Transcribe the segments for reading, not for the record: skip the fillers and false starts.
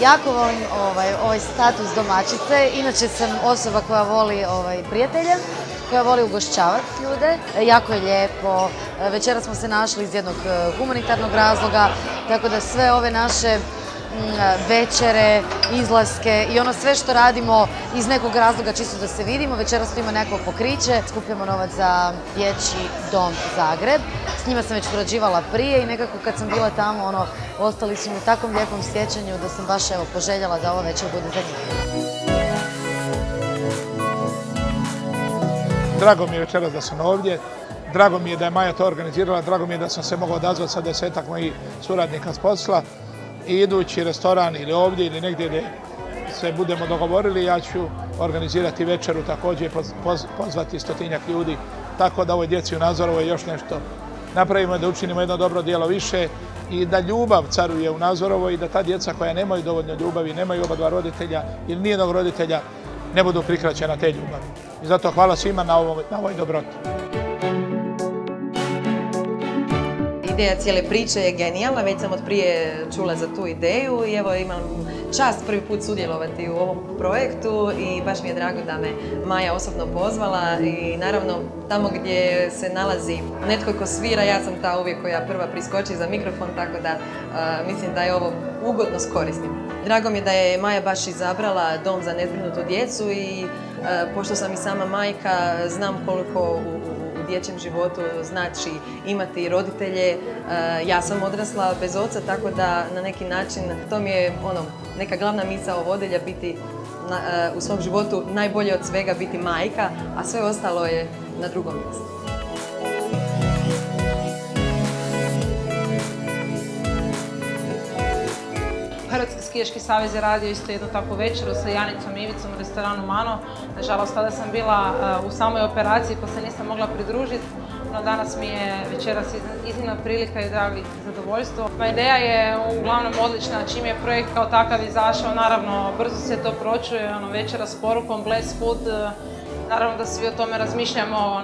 Jako volim ovaj status domaćice, inače sam osoba koja voli prijatelje, koja voli ugošćavati ljude. Jako je lijepo, večera smo se našli iz jednog humanitarnog razloga, tako da sve ove naše večere, izlaske i ono sve što radimo iz nekog razloga čisto da se vidimo. Večeras tu ima neko pokriće, skupljamo novac za dječji dom Zagreb. S njima sam već surađivala prije i nekako kad sam bila tamo, ostali su mi u takvom lijepom sjećanju da sam baš poželjela da ova večer bude za njih. Drago mi je večeras da sam ovdje, drago mi je da je Maja to organizirala, drago mi je da sam se mogao odazvati sa 10-ak mojih suradnika s posla. I idući restoran ili ovdje ili negdje gdje se budemo dogovorili, ja ću organizirati večeru također, pozvati 100-tinjak ljudi, tako da ovoj djeci u Nazorovoj još nešto napravimo, da učinimo jedno dobro djelo više i da ljubav caruje u Nazorovoj i da ta djeca koja nemaju dovoljno ljubavi, nemaju oba dva roditelja ili nijednog roditelja, ne budu prikraćena te ljubavi. I zato hvala svima na ovoj dobroti. Ideja cijele priče je genijalna, već sam od prije čula za tu ideju i evo imam čast prvi put sudjelovati u ovom projektu i baš mi je drago da me Maja osobno pozvala i naravno tamo gdje se nalazi netko ko svira, ja sam ta uvijek koja prva priskoči za mikrofon, tako da mislim da je ovo ugodno skoristim. Drago mi je da je Maja baš izabrala dom za nezbrinutu djecu i pošto sam i sama majka, znam koliko u dječjem životu znači imati roditelje. Ja sam odrasla bez oca, tako da na neki način to mi je neka glavna misao vodilja, biti u svom životu najbolje od svega biti majka, a sve ostalo je na drugom mjestu. Hrvatski skijaški savez je radio isto jednu takvu večeru sa Janicom i Ivicom u restoranu Mano. Nažalost, tada sam bila u samoj operaciji pa se nisam mogla pridružiti, no danas mi je večeras iznimna prilika i drago zadovoljstvo. Ideja je uglavnom odlična, čim je projekt kao takav izašao, naravno brzo se to pročuje, večera s porukom Bless Food. Naravno da svi o tome razmišljamo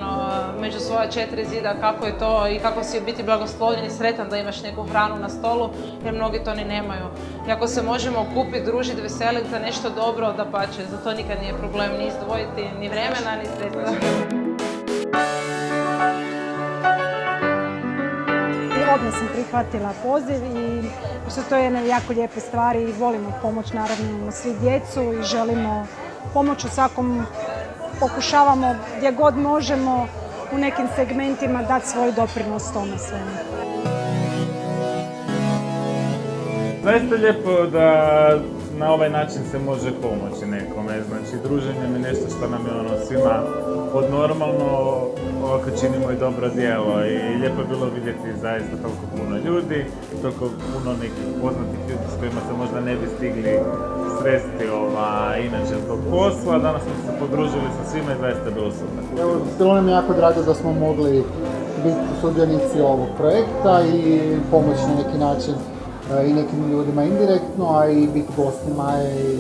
među svoja 4 zida kako je to i kako si biti blagoslovljen i sretan da imaš neku hranu na stolu, jer mnogi to ni nemaju. I ako se možemo okupiti, družiti, veseliti za nešto dobro, dapače, za to nikad nije problem ni izdvojiti ni vremena, ni sredstva. Odmah sam prihvatila poziv i što to je jedna jako lijepa stvar i volimo pomoć naravno svi djecu i želimo pomoć u svakom, pokušavamo gdje god možemo u nekim segmentima dati svoj doprinos tome svemu. Zaista je lijepo da na ovaj način se može pomoći nekome, znači druženje je nešto što nam je svima od normalno, ovako činimo i dobro djelo i lijepo je bilo vidjeti zaista toliko puno ljudi, toliko puno nekih poznatih ljudi s kojima se možda ne bi stigli sresti inače zbog posla. Danas smo se podružili sa svima i zaista je bilo super. Evo, bilo nam je jako drago da smo mogli biti sudionici ovog projekta i pomoći na neki način i nekim ljudima indirektno, a i biti gostima i